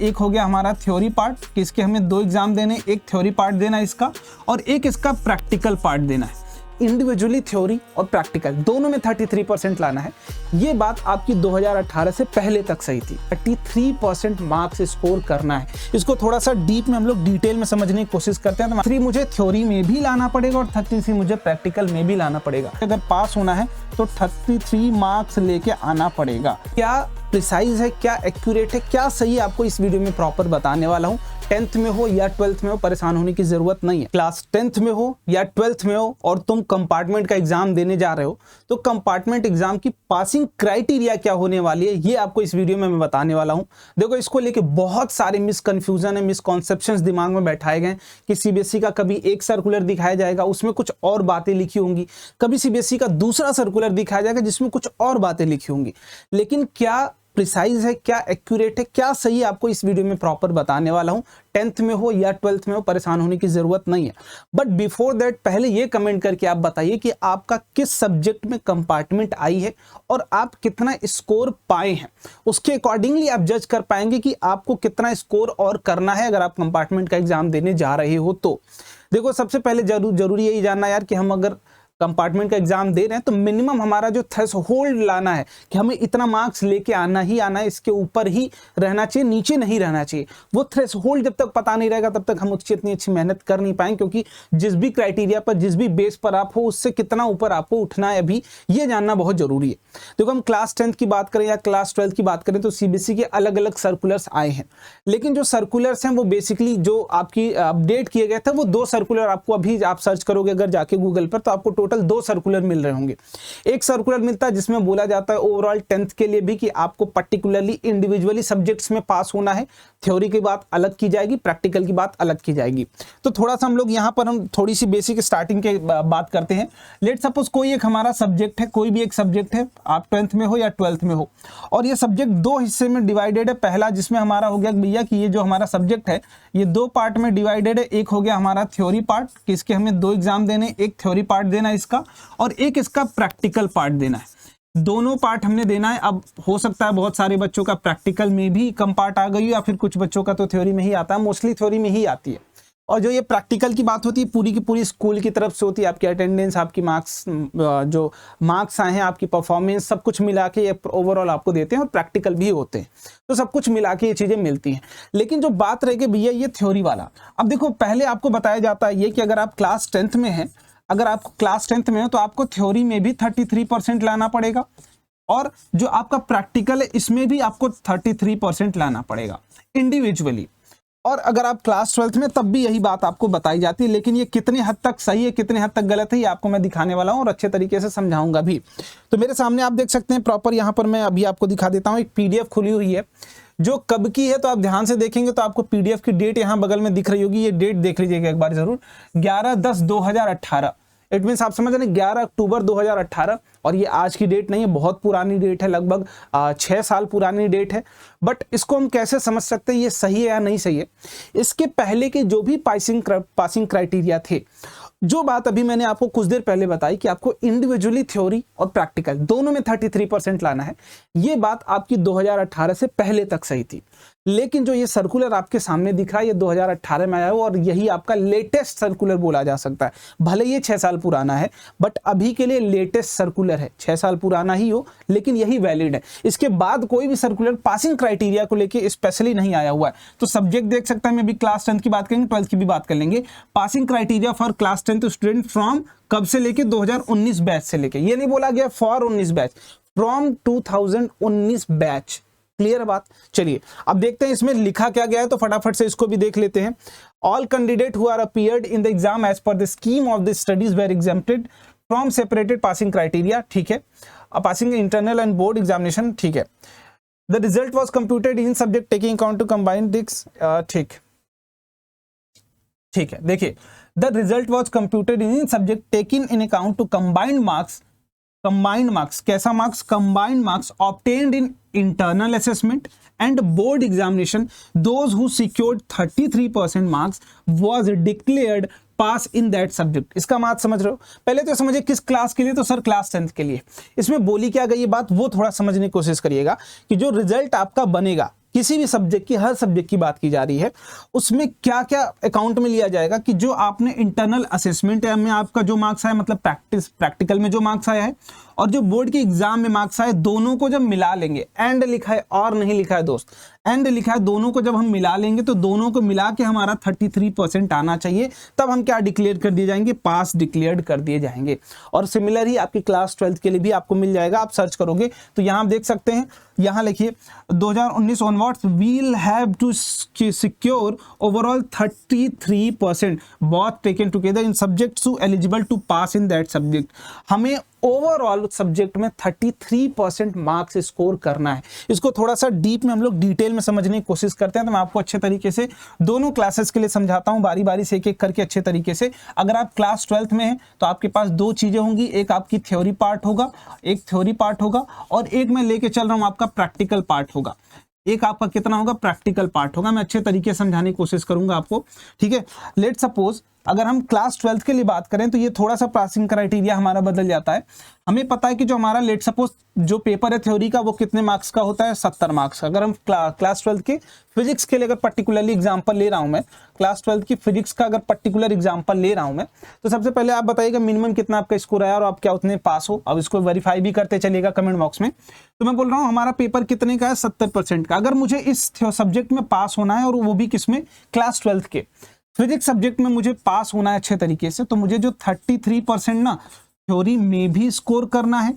एक हो गया हमारा थ्योरी पार्ट कि इसके हमें 2 एग्जाम देने, एक थ्योरी पार्ट देना है इसका और एक इसका प्रैक्टिकल पार्ट देना है। इंडिविजुअली थ्योरी और प्रैक्टिकल दोनों में 33% लाना है। ये बात आपकी 2018 से पहले तक सही थी। 33% मार्क्स स्कोर करना है। इसको थोड़ा सा डीप में हम लोग डिटेल में समझने की कोशिश करते हैं। तो 3 मुझे थ्योरी में भी लाना पड़ेगा और 33 मुझे प्रैक्टिकल में भी लाना पड़ेगा। अगर पास होना है तो 33 मार्क्स लेके आना पड़ेगा। क्या प्रिसाइज है, क्या एक्यूरेट है, क्या सही है, आपको इस वीडियो में प्रॉपर बताने वाला हूँ। 10th में हो या 12th में हो, परेशान होने की जरूरत नहीं है। क्लास 10th में हो या 12th में हो और तुम कंपार्टमेंट का एग्जाम देने जा रहे हो तो कंपार्टमेंट एग्जाम की पासिंग क्राइटेरिया क्या होने वाली है ये आपको इस वीडियो में मैं बताने वाला हूं। देखो, इसको लेके बहुत सारे मिसकंफ्यूजन है, मिसकॉन्सेप्शंस दिमाग में बैठाए गए कि सीबीएसई का कभी एक सर्कुलर दिखाया जाएगा उसमें कुछ और बातें लिखी होंगी, कभी सीबीएसई का दूसरा सर्कुलर दिखाया जाएगा जिसमें कुछ और बातें लिखी होंगी। लेकिन क्या प्रिसाइज है, क्या एक्यूरेट है, क्या सही है, आपको इस वीडियो में प्रॉपर बताने वाला हूं। 10th में हो या 12th में हो, परेशान होने की जरूरत नहीं है। बट बिफोर दैट पहले ये कमेंट करके आप बताइए कि आपका किस सब्जेक्ट में कंपार्टमेंट आई है और आप कितना स्कोर पाए हैं। उसके अकॉर्डिंगली आप जज कर पाएंगे कि आपको कितना स्कोर और करना है अगर आप कंपार्टमेंट का एग्जाम देने जा रहे हो तो। देखो, सबसे पहले जरूरी यही जानना यार कि हम अगर कंपार्टमेंट का एग्जाम दे रहे हैं तो मिनिमम हमारा जो थ्रेशोल्ड लाना है कि हमें इतना मार्क्स लेके आना ही आना है, इसके ऊपर ही रहना चाहिए, नीचे नहीं रहना चाहिए। वो थ्रेशोल्ड जब तक पता नहीं रहेगा तब तक हम उसकी इतनी अच्छी मेहनत कर नहीं पाएंगे, क्योंकि जिस भी क्राइटेरिया पर, जिस भी बेस पर आप हो उससे कितना ऊपर आपको उठना है अभी ये जानना बहुत जरूरी है। देखो, हम क्लास 10th की बात करें या क्लास 12th की बात करें तो सीबीएसई के अलग अलग सर्कुलर्स आए हैं, लेकिन जो सर्कुलर्स हैं वो बेसिकली जो आपकी अपडेट किए गए थे वो 2 सर्कुलर आपको अभी आप सर्च करोगे अगर जाके गूगल पर तो आपको टोटल 2 सर्कुलर मिल रहे होंगे। एक सर्कुलर मिलता है जिसमें बोला जाता है ओवरऑल 10th के लिए भी कि आपको पर्टिकुलरली इंडिविजुअली सब्जेक्ट्स में पास होना है। थ्योरी की बात अलग की जाएगी, प्रैक्टिकल की बात अलग की जाएगी। तो थोड़ा सा हम लोग यहाँ पर हम थोड़ी सी बेसिक स्टार्टिंग के बात करते हैं। लेट सपोज कोई एक हमारा सब्जेक्ट है, कोई भी एक सब्जेक्ट है, आप 10th में हो या 12th में हो और ये सब्जेक्ट 2 हिस्से में डिवाइडेड है। पहला जिसमें हमारा हो गया भैया कि ये जो हमारा सब्जेक्ट है ये 2 पार्ट में डिवाइडेड है। एक हो गया हमारा थ्योरी पार्ट कि इसके हमें 2 एग्जाम देने, एक थ्योरी पार्ट देना है इसका और एक इसका प्रैक्टिकल पार्ट देना है। दोनों पार्ट हमने देना है। अब हो सकता है बहुत सारे बच्चों का प्रैक्टिकल में भी कम पार्ट आ गई या फिर कुछ बच्चों का तो थ्योरी में ही आता है, मोस्टली थ्योरी में ही आती है। और जो ये प्रैक्टिकल की बात होती है पूरी की पूरी स्कूल की तरफ से होती है। आपकी अटेंडेंस, आपकी मार्क्स, जो मार्क्स आए हैं, आपकी परफॉर्मेंस, सब कुछ मिला के ये ओवरऑल आपको देते हैं और प्रैक्टिकल भी होते हैं। तो सब कुछ मिला के ये चीजें मिलती हैं। लेकिन जो बात रह गई भैया ये थ्योरी वाला, अब देखो पहले आपको बताया जाता है ये कि अगर आप क्लास 10th में हैं, अगर आप क्लास 10th में हो तो आपको थ्योरी में भी 33% लाना पड़ेगा और जो आपका प्रैक्टिकल है इसमें भी आपको 33% लाना पड़ेगा इंडिविजुअली। और अगर आप क्लास 12th में तब भी यही बात आपको बताई जाती है। लेकिन ये कितने हद तक सही है, कितने हद तक गलत है, ये आपको मैं दिखाने वाला हूँ और अच्छे तरीके से समझाऊंगा भी। तो मेरे सामने आप देख सकते हैं प्रॉपर, यहाँ पर मैं अभी आपको दिखा देता हूँ। एक पीडीएफ खुली हुई है जो कब की है, तो आप ध्यान से देखेंगे तो आपको पीडीएफ की डेट यहाँ बगल में दिख रही होगी। ये डेट देख लीजिएगा एक बार जरूर, 11/10/2018। इट मीन्स आप समझ रहे हैं 11 अक्टूबर 2018। और ये आज की डेट नहीं है, बहुत पुरानी डेट है, लगभग 6 साल पुरानी डेट है। बट इसको हम कैसे समझ सकते हैं ये सही है या नहीं सही है। इसके पहले के जो भी पासिंग क्राइटेरिया थे, जो बात अभी मैंने आपको कुछ देर पहले बताई कि आपको इंडिविजुअली थ्योरी और प्रैक्टिकल दोनों में 33% लाना है, ये बात आपकी 2018 से पहले तक सही थी। लेकिन जो ये सर्कुलर आपके सामने दिख रहा है ये 2018 में आया हो और यही आपका लेटेस्ट सर्कुलर बोला जा सकता है। भले ये 6 साल पुराना है बट अभी के लिए लेटेस्ट सर्कुलर है। 6 साल पुराना ही हो लेकिन यही वैलिड है। इसके बाद कोई भी सर्कुलर पासिंग क्राइटेरिया को लेके स्पेशली नहीं आया हुआ है। तो सब्जेक्ट देख सकता है, मैं भी क्लास 10th की बात करेंगे, 12th की भी बात कर लेंगे। Passing criteria for class 10th student from कब से लेके 2019 बैच से लेके, ये नहीं बोला गया for 19 batch, from 2019 batch. Clear बात। चलिए अब देखते हैं इसमें लिखा क्या गया है, तो फटाफट से इसको भी देख लेते हैं। All candidates who are appeared in the exam as per the scheme of the studies were exempted from separated passing criteria, ठीक है। Passing internal and board examination, ठीक है। The result was computed in subject taking account to combine डिक्स, ठीक है। देखिए, the result was computed in subject taking in account to combined marks, कैसा marks, combined marks obtained in internal assessment and board examination. Those who secured 33% marks was declared pass in that subject. इसका बात समझ रहे हो। पहले तो समझिए किस क्लास के लिए, तो सर क्लास 10th के लिए। इसमें बोली क्या गई ये बात वो थोड़ा समझने की कोशिश करिएगा कि जो रिजल्ट आपका बनेगा किसी भी सब्जेक्ट की, हर सब्जेक्ट की बात की जा रही है, उसमें क्या क्या अकाउंट में लिया जाएगा कि जो आपने इंटरनल असेसमेंट में आपका जो मार्क्स आया, मतलब प्रैक्टिकल में जो मार्क्स आया है और जो बोर्ड के एग्जाम में मार्क्स आए, दोनों को जब मिला लेंगे, एंड लिखा है और नहीं लिखा है दोस्त, एंड लिखा है, दोनों को जब हम मिला लेंगे तो दोनों को मिला के हमारा 33% आना चाहिए, तब हम क्या डिक्लेयर कर दिए जाएंगे, पास डिक्लेयर्ड कर दिए जाएंगे। और सिमिलर ही आपकी क्लास 12th के लिए भी आपको मिल जाएगा, आप सर्च करोगे तो यहाँ आप देख सकते हैं, यहाँ लिखिए 2019 onwards we'll have to secure overall 33% both taken together in subjects to eligible to pass in that subject. हमें ओवरऑल सब्जेक्ट में 33% मार्क्स स्कोर करना है। इसको थोड़ा सा डीप में हम लोग डिटेल में समझने की कोशिश करते हैं, तो मैं आपको अच्छे तरीके से दोनों क्लासेस के लिए समझाता हूं, बारी बारी से एक एक करके अच्छे तरीके से। अगर आप क्लास 12th में हैं तो आपके पास दो चीजें होंगी, एक आपकी थ्योरी पार्ट होगा, एक थ्योरी पार्ट होगा, और एक मैं लेके चल रहा हूं आपका प्रैक्टिकल पार्ट होगा। एक आपका कितना होगा, प्रैक्टिकल पार्ट होगा। मैं अच्छे तरीके से समझाने की कोशिश करूंगा आपको, ठीक है। लेट सपोज अगर हम क्लास 12th के लिए बात करें तो ये थोड़ा सा पासिंग क्राइटेरिया हमारा बदल जाता है। हमें पता है कि जो हमारा लेट सपोज जो पेपर है थ्योरी का, वो कितने मार्क्स का होता है, 70 मार्क्स। अगर हम क्लास 12th के फिजिक्स के लिए अगर पर्टिकुलरली एग्जांपल ले रहा हूं मैं, क्लास 12th की फिजिक्स का अगर पर्टिकुलर एग्जांपल ले रहा हूं मैं, तो सबसे पहले आप बताइएगा मिनिमम कितना आपका स्कोर आया और आप क्या उतने पास हो। अब इसको वेरीफाई भी करते चलिएगा कमेंट बॉक्स में। तो मैं बोल रहा हूँ हमारा पेपर कितने का है, 70% का। अगर मुझे इस सब्जेक्ट में पास होना है, और वो भी किसमें, क्लास 12th के फिजिक्स सब्जेक्ट में मुझे पास होना है अच्छे तरीके से, तो मुझे जो 33% ना थ्योरी में भी स्कोर करना है,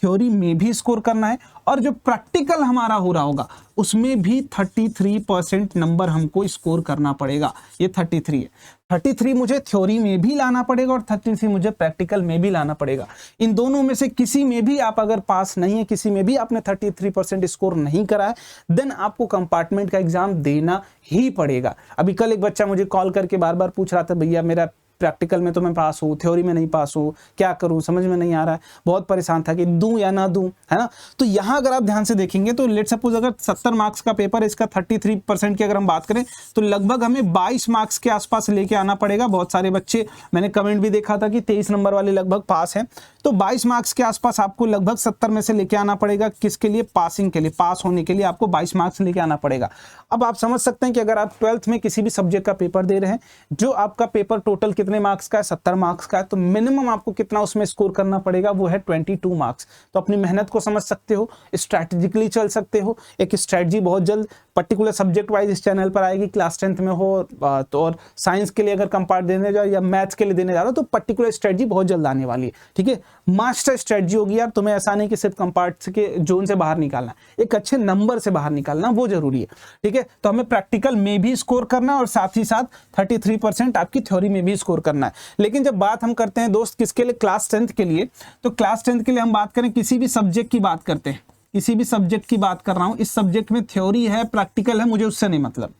थ्योरी में भी स्कोर करना है, और जो प्रैक्टिकल हमारा हो रहा होगा उसमें भी 33% नंबर हमको स्कोर करना पड़ेगा। ये 33 है, 33 मुझे थ्योरी में भी लाना पड़ेगा और 33 मुझे प्रैक्टिकल में भी लाना पड़ेगा। इन दोनों में से किसी में भी आप अगर पास नहीं है, किसी में भी आपने 33% स्कोर नहीं करा है, देन आपको कंपार्टमेंट का एग्जाम देना ही पड़ेगा। अभी कल एक बच्चा मुझे कॉल करके बार बार पूछ रहा था, भैया मेरा प्रैक्टिकल में तो मैं पास हूँ, थ्योरी में नहीं पास हूँ, क्या करूँ, समझ में नहीं आ रहा है, बहुत परेशान था कि दूं या ना दूं, है ना। तो यहाँ अगर आप ध्यान से देखेंगे तो लेट सपोज अगर 70 मार्क्स का पेपर है, इसका 33% की अगर हम बात करें तो लगभग हमें 22 मार्क्स के आसपास लेके आना पड़ेगा। बहुत सारे बच्चे, मैंने कमेंट भी देखा था कि 23 नंबर वाले लगभग पास हैं, तो 22 मार्क्स के आसपास आपको लगभग 70 में से लेके आना पड़ेगा। किसके लिए, पासिंग के लिए, पास होने के लिए आपको 22 मार्क्स लेके आना पड़ेगा। अब आप समझ सकते हैं कि अगर आप 12th में किसी भी सब्जेक्ट का पेपर दे रहे हैं, जो आपका पेपर टोटल कितने मार्क्स का है, 70 मार्क्स का है, तो मिनिमम आपको कितना उसमें स्कोर करना पड़ेगा, वो है 22 मार्क्स। तो अपनी मेहनत को समझ सकते हो, स्ट्रैटेजिकली चल सकते हो। एक स्ट्रैटेजी बहुत जल्द पर्टिकुलर सब्जेक्ट वाइज इस चैनल पर आएगी, क्लास 10th में हो तो, और साइंस के लिए अगर कंपार्ट देने जाओ या मैथ्स के लिए देने जा रहा हो, तो पर्टिकुलर स्ट्रैटेजी बहुत जल्द आने वाली है, ठीक है। मास्टर स्ट्रैटेजी होगी यार, तुम्हें ऐसा नहीं कि सिर्फ कंपार्ट के जोन से बाहर निकालना, एक अच्छे नंबर से बाहर निकालना, वो जरूरी है, ठीक है। तो हमें प्रैक्टिकल में भी स्कोर करना और साथ ही साथ 33% आपकी थ्योरी में भी स्कोर करना है। लेकिन जब बात हम करते हैं दोस्त किसके लिए, क्लास 10th के लिए, तो क्लास 10th के लिए हम बात करें, किसी भी सब्जेक्ट की बात करते हैं, किसी भी सब्जेक्ट की बात कर रहा हूं, इस सब्जेक्ट में थ्योरी है, प्रैक्टिकल है, मुझे उससे नहीं मतलब,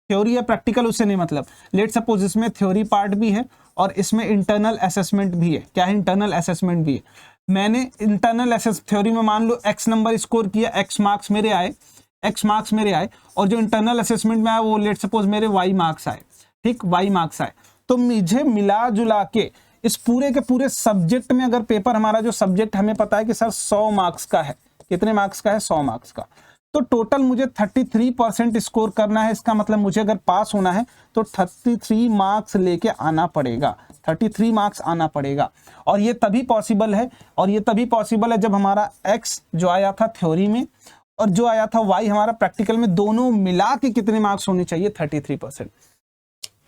थ्योरी है प्रैक्टिकल उससे नहीं मतलब। लेट सपोज इसमें थ्योरी पार्ट भी है और इसमें इंटरनल असेसमेंट भी है। क्या है, इंटरनल असेसमेंट भी है। मैंने इंटरनल असेस थ्योरी में मान लो x नंबर स्कोर किया, x मार्क्स मेरे आए, x मार्क्स मेरे आए, और जो इंटरनल असेसमेंट में आया वो लेट सपोज मेरे y मार्क्स आए, ठीक, y मार्क्स आए। तो मुझे मिला जुला के इस पूरे के पूरे सब्जेक्ट में, अगर पेपर हमारा जो सब्जेक्ट हमें पता है कि सर 100 मार्क्स का है, कितने मार्क्स का है, 100 मार्क्स का, तो टोटल मुझे 33% स्कोर करना है। इसका मतलब मुझे अगर पास होना है तो 33 मार्क्स लेके आना पड़ेगा, 33 मार्क्स आना पड़ेगा। और ये तभी पॉसिबल है, और ये तभी पॉसिबल है जब हमारा x जो आया था थ्योरी में और जो आया था y हमारा प्रैक्टिकल में, दोनों मिला के कितने मार्क्स होने चाहिए, 33%।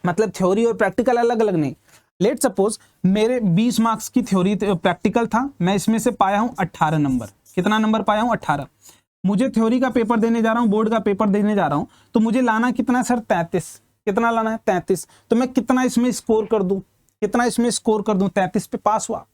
मतलब थ्योरी और प्रैक्टिकल अलग अलग नहीं। लेट सपोज मेरे 20 मार्क्स की थ्योरी प्रैक्टिकल था, मैं इसमें से पाया हूं 18 नंबर। कितना नंबर पाया हूं, 18। मुझे थ्योरी का पेपर देने जा रहा हूं, बोर्ड का पेपर देने जा रहा हूं, तो मुझे लाना कितना सर, 33। कितना लाना है, 33। तो मैं कितना इसमें स्कोर कर दूं, कितना इसमें स्कोर कर दूं, 33 पे पास हुआ।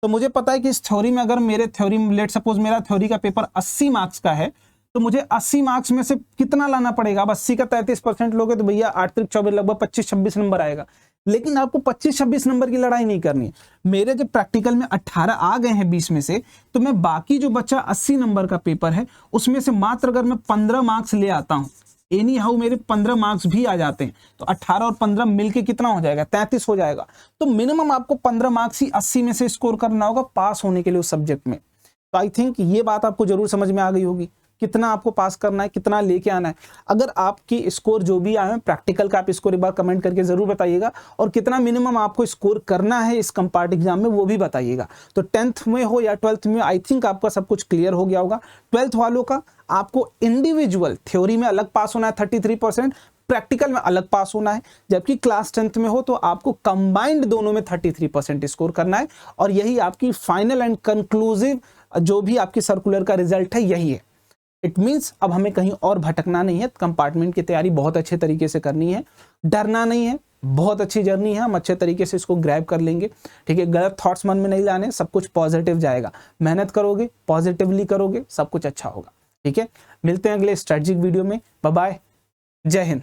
तो मुझे पता है कि इस थ्योरी में अगर मेरे थ्योरी में लेट सपोज मेरा थ्योरी का पेपर 80 मार्क्स का है, तो मुझे 80 मार्क्स में से कितना लाना पड़ेगा। अब 80 का 33% लोगे तो भैया 8 3 24 लगभग 25-26 नंबर आएगा। लेकिन आपको 25-26 नंबर की लड़ाई नहीं करनी है। मेरे जब प्रैक्टिकल में 18 आ गए हैं 20 में से, तो मैं बाकी जो बच्चा 80 नंबर का पेपर है उसमें से मात्र अगर मैं 15 मार्क्स ले आता हूं, एनी हाउ मेरे 15 मार्क्स भी आ जाते हैं, तो 18 और 15 मिलके कितना हो जाएगा, 33 हो जाएगा। तो मिनिमम आपको 15 मार्क्स ही 80 में से स्कोर करना होगा पास होने के लिए उस सब्जेक्ट में। तो आई थिंक ये बात आपको जरूर समझ में आ गई होगी। कितना आपको पास करना है, कितना लेके आना है। अगर आपकी स्कोर जो भी आए हैं प्रैक्टिकल का, आप स्कोर एक बार कमेंट करके जरूर बताइएगा, और कितना मिनिमम आपको स्कोर करना है इस कंपार्ट एग्जाम में वो भी बताइएगा। तो 10th में हो या 12th में, आई थिंक आपका सब कुछ क्लियर हो गया होगा। 12th वालों का आपको इंडिविजुअल थ्योरी में अलग पास होना है 33%, प्रैक्टिकल में अलग पास होना है, जबकि क्लास 10th में हो तो आपको कंबाइंड दोनों में 33% स्कोर करना है। और यही आपकी फाइनल एंड कंक्लूसिव जो भी आपकी सर्कुलर का रिजल्ट है यही है। इट मीन्स अब हमें कहीं और भटकना नहीं है, कंपार्टमेंट की तैयारी बहुत अच्छे तरीके से करनी है, डरना नहीं है, बहुत अच्छी जर्नी है, हम अच्छे तरीके से इसको ग्रैब कर लेंगे। ठीक है, गलत थॉट्स मन में नहीं लाने, सब कुछ पॉजिटिव जाएगा, मेहनत करोगे, पॉजिटिवली करोगे, सब कुछ अच्छा होगा। ठीक है, मिलते हैं अगले स्ट्रेटजिक वीडियो में। बाय बाय, जय हिंद।